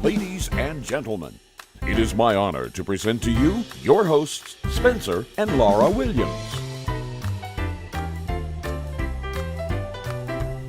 Ladies and gentlemen, it is my honor to present to you your hosts, Spencer and Lara Williams.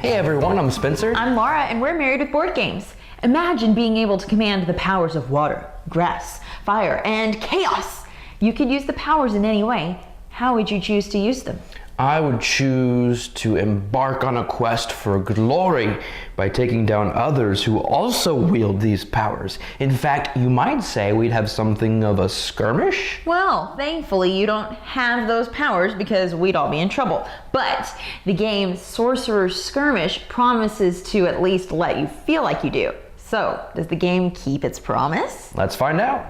Hey everyone, I'm Spencer. I'm Lara, and we're married with board games. Imagine being able to command the powers of water, grass, fire, and chaos. You could use the powers in any way. How would you choose to use them? I would choose to embark on a quest for glory by taking down others who also wield these powers. In fact, you might say we'd have something of a skirmish? Well, thankfully you don't have those powers because we'd all be in trouble. But the game Sorcerers Skirmish promises to at least let you feel like you do. So, does the game keep its promise? Let's find out.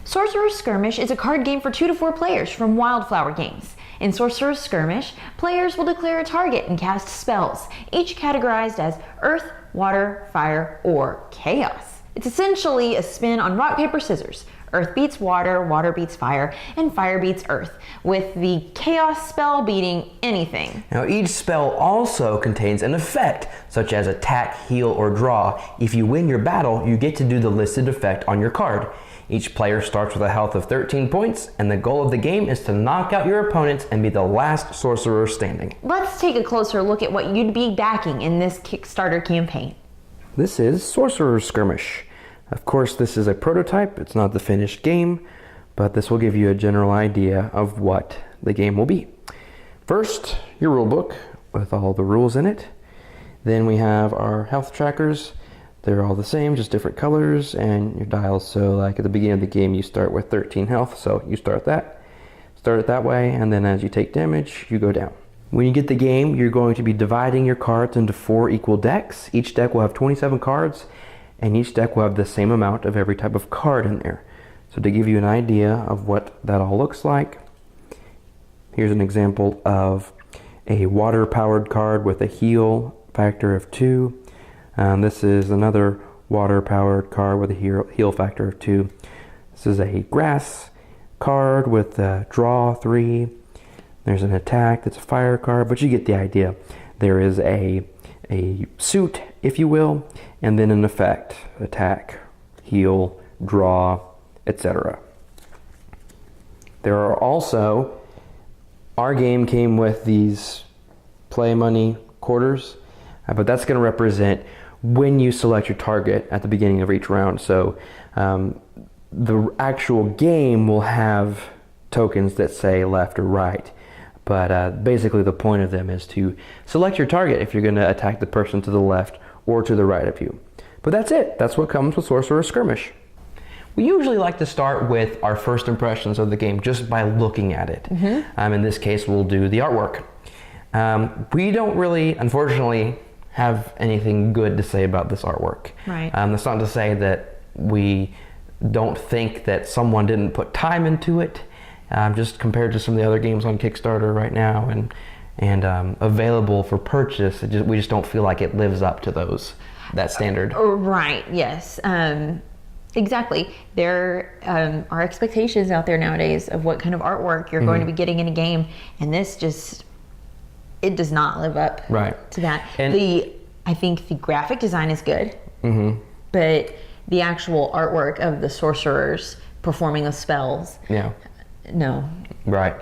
Sorcerer's Skirmish is a card game for 2 to 4 players from Wildflower Games. In Sorcerer's Skirmish, players will declare a target and cast spells, each categorized as Earth, Water, Fire, or Chaos. It's essentially a spin on rock, paper, scissors. Earth beats water, water beats fire, and fire beats earth, with the chaos spell beating anything. Now each spell also contains an effect, such as attack, heal, or draw. If you win your battle, you get to do the listed effect on your card. Each player starts with a health of 13 points, and the goal of the game is to knock out your opponents and be the last sorcerer standing. Let's take a closer look at what you'd be backing in this Kickstarter campaign. This is Sorcerers Skirmish. Of course, this is a prototype, it's not the finished game, but this will give you a general idea of what the game will be. First, your rule book with all the rules in it. Then we have our health trackers. They're all the same, just different colors, and your dials. So like at the beginning of the game, you start with 13 health, so you start it that way, and then as you take damage, you go down. When you get the game, you're going to be dividing your cards into 4 equal decks. Each deck will have 27 cards, and each deck will have the same amount of every type of card in there. So to give you an idea of what that all looks like, here's an example of a water-powered card with a heal factor of 2. This is another water-powered card with a heal factor of 2. This is a grass card with a draw 3. There's an attack that's a fire card, but you get the idea. There is a suit, if you will, and then an effect, attack, heal, draw, etc. There are also, our game came with these play money quarters, but that's going to represent when you select your target at the beginning of each round. So the actual game will have tokens that say left or right, but basically the point of them is to select your target if you're going to attack the person to the left or to the right of you. But that's it. That's what comes with Sorcerer's Skirmish. We usually like to start with our first impressions of the game just by looking at it. In this case, we'll do the artwork. We don't really, unfortunately, have anything good to say about this artwork. Right. That's not to say that we don't think that someone didn't put time into it, just compared to some of the other games on Kickstarter right now and available for purchase. We just don't feel like it lives up to that standard. Right, yes. Exactly. There are expectations out there nowadays of what kind of artwork you're going to be getting in a game, and this just, it does not live up to that. And I think the graphic design is good, but the actual artwork of the sorcerers performing the spells, no. Right.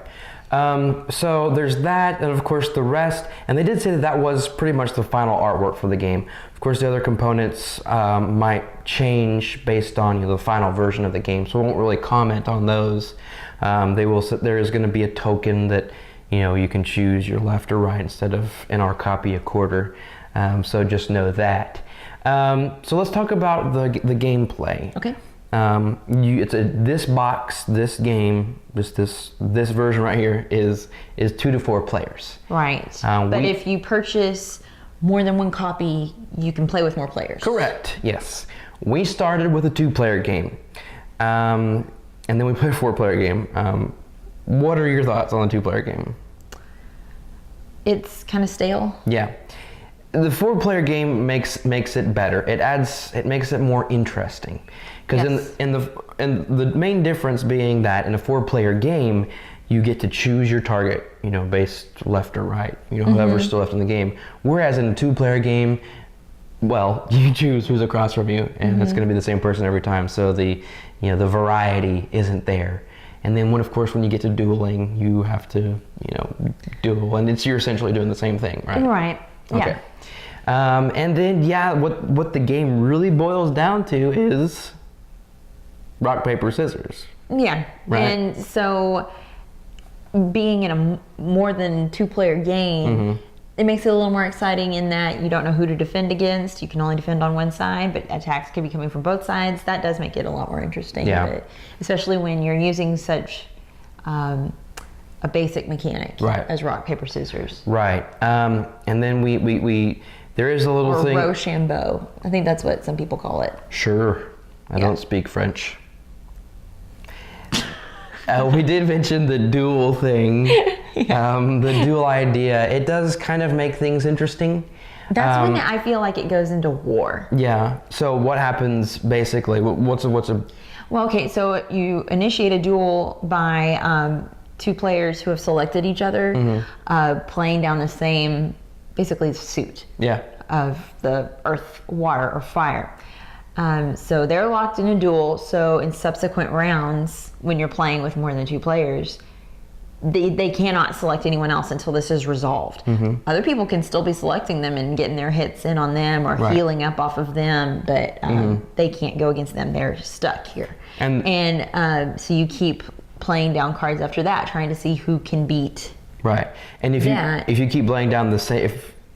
So there's that, and of course the rest, and they did say that was pretty much the final artwork for the game. Of course the other components might change based on the final version of the game, so we won't really comment on those. There is going to be a token that you can choose your left or right instead of, in our copy, a quarter. So just know that. So let's talk about the gameplay. Okay. This box, this game, this version right here is 2 to 4 players. Right. But if you purchase more than one copy, you can play with more players. Correct. Yes. We started with a 2-player game, and then we played a 4-player game. What are your thoughts on the 2-player game? It's kind of stale. Yeah. The 4-player game makes it better. It makes it more interesting. Because in the main difference being that in a 4-player game, you get to choose your target, based left or right, whoever's still left in the game. Whereas in a 2-player game, well, you choose who's across from you, and it's going to be the same person every time. So the variety isn't there. And then when you get to dueling, you have to, duel, and you're essentially doing the same thing, right? Right. Okay. Yeah. And then, what the game really boils down to is rock, paper, scissors. Yeah. Right. And so being in a more than 2-player game, it makes it a little more exciting in that you don't know who to defend against. You can only defend on one side, but attacks can be coming from both sides. That does make it a lot more interesting. Yeah. But especially when you're using such a basic mechanic as rock, paper, scissors. Right. And then we there is a little or thing. Rochambeau. I think that's what some people call it. Sure. I don't speak French. We did mention the duel thing, the duel idea. It does kind of make things interesting. That's when I feel like it goes into war. Yeah. So what happens basically? What's a? Well, okay. So you initiate a duel by 2 players who have selected each other, playing down the same, basically suit. Yeah. Of the earth, water, or fire. So they're locked in a duel. So in subsequent rounds, when you're playing with more than 2 players, they cannot select anyone else until this is resolved. Other people can still be selecting them and getting their hits in on them or healing up off of them, but they can't go against them. They're stuck here. And so you keep playing down cards after that, trying to see who can beat. Right. And if you keep laying down the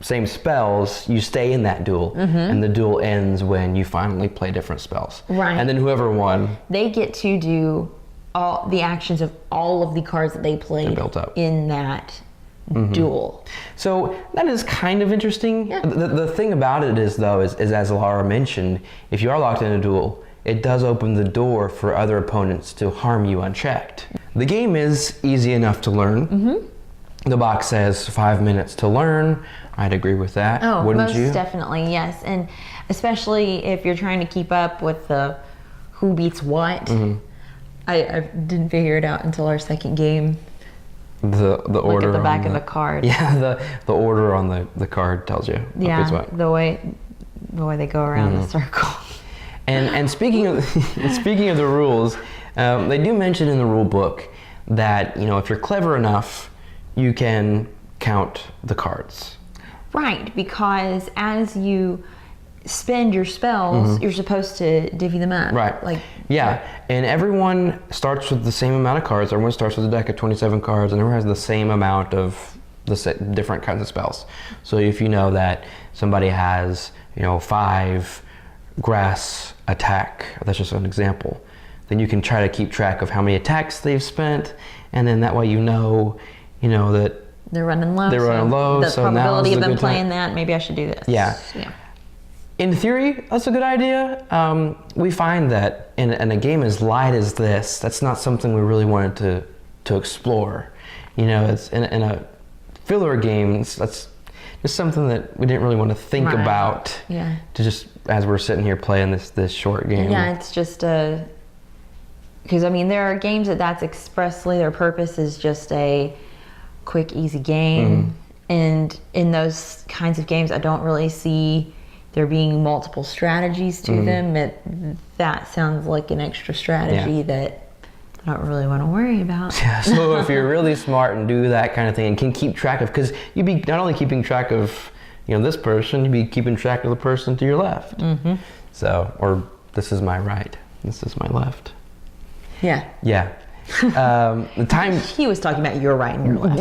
same spells, you stay in that duel, and the duel ends when you finally play different spells. Right. And then whoever won, they get to do all the actions of all of the cards that they played built up in that duel. So that is kind of interesting. Yeah. The thing about it is, though, is as Lara mentioned, if you are locked in a duel, it does open the door for other opponents to harm you unchecked. The game is easy enough to learn. The box says 5 minutes to learn. I'd agree with that. Oh, wouldn't you? most definitely, yes. And especially if you're trying to keep up with the who beats what. I didn't figure it out until our second game. The order. Look at the back of the card. Yeah, the order on the card tells you. Yeah, what. the way they go around the circle. And speaking of the rules, they do mention in the rule book that if you're clever enough, you can count the cards. Right, because as you spend your spells, you're supposed to divvy them up. Right. And everyone starts with the same amount of cards. Everyone starts with a deck of 27 cards, and everyone has the same amount of different kinds of spells. So if you know that somebody has 5 grass attack, that's just an example, then you can try to keep track of how many attacks they've spent, and then that way that they're running low. The probability of them playing that, maybe I should do this. Yeah. In theory, that's a good idea. We find that in a game as light as this, that's not something we really wanted to explore. It's in a filler games. That's just something that we didn't really want to think about. Yeah. To just as we're sitting here playing this short game. Yeah, it's just because there are games that's expressly their purpose is just a quick, easy game, and in those kinds of games, I don't really see there being multiple strategies to them. That sounds like an extra strategy that I don't really want to worry about. Yeah, so if you're really smart and do that kind of thing and can keep track of, because you'd be not only keeping track of this person, you'd be keeping track of the person to your left. So, or this is my right, this is my left. Yeah. The time he was talking about your right and your left.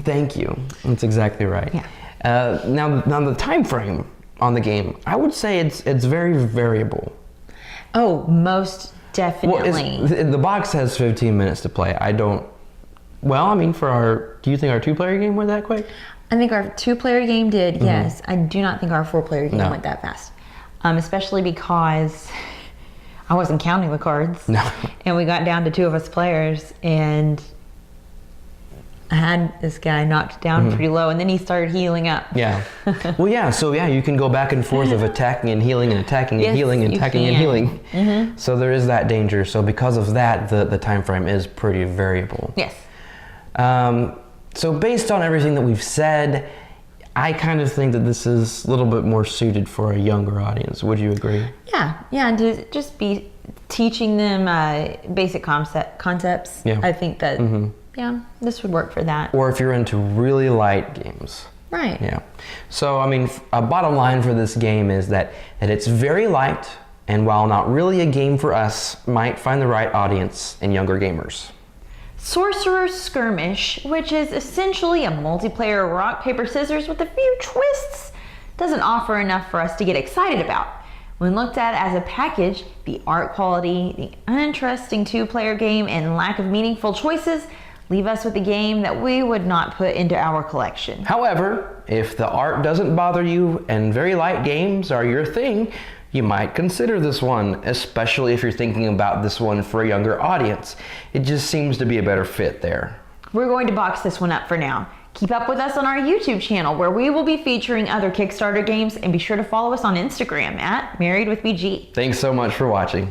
Thank you. That's exactly right. Yeah. Now the time frame on the game, I would say it's very variable. Oh, most definitely. Well, the box has 15 minutes to play. Do you think our 2-player game went that quick? I think our 2-player game did, yes. I do not think our 4-player game went that fast. Especially because I wasn't counting the cards. No. And we got down to 2 of us players, and I had this guy knocked down pretty low, and then he started healing up. Yeah. Well, yeah. So you can go back and forth of attacking and healing and attacking and healing and attacking and healing. So there is that danger. So because of that, the time frame is pretty variable. Yes. So based on everything that we've said, I kind of think that this is a little bit more suited for a younger audience. Would you agree? Yeah, and to just be teaching them basic concepts. Yeah. I think that, yeah, this would work for that. Or if you're into really light games. Right. Yeah. So, I mean, a bottom line for this game is that it's very light, and while not really a game for us, might find the right audience in younger gamers. Sorcerer's Skirmish, which is essentially a multiplayer rock, paper, scissors with a few twists, doesn't offer enough for us to get excited about. When looked at as a package, the art quality, the uninteresting two-player game, and lack of meaningful choices leave us with a game that we would not put into our collection. However, if the art doesn't bother you and very light games are your thing, you might consider this one, especially if you're thinking about this one for a younger audience. It just seems to be a better fit there. We're going to box this one up for now. Keep up with us on our YouTube channel where we will be featuring other Kickstarter games, and be sure to follow us on Instagram at MarriedWithBG. Thanks so much for watching.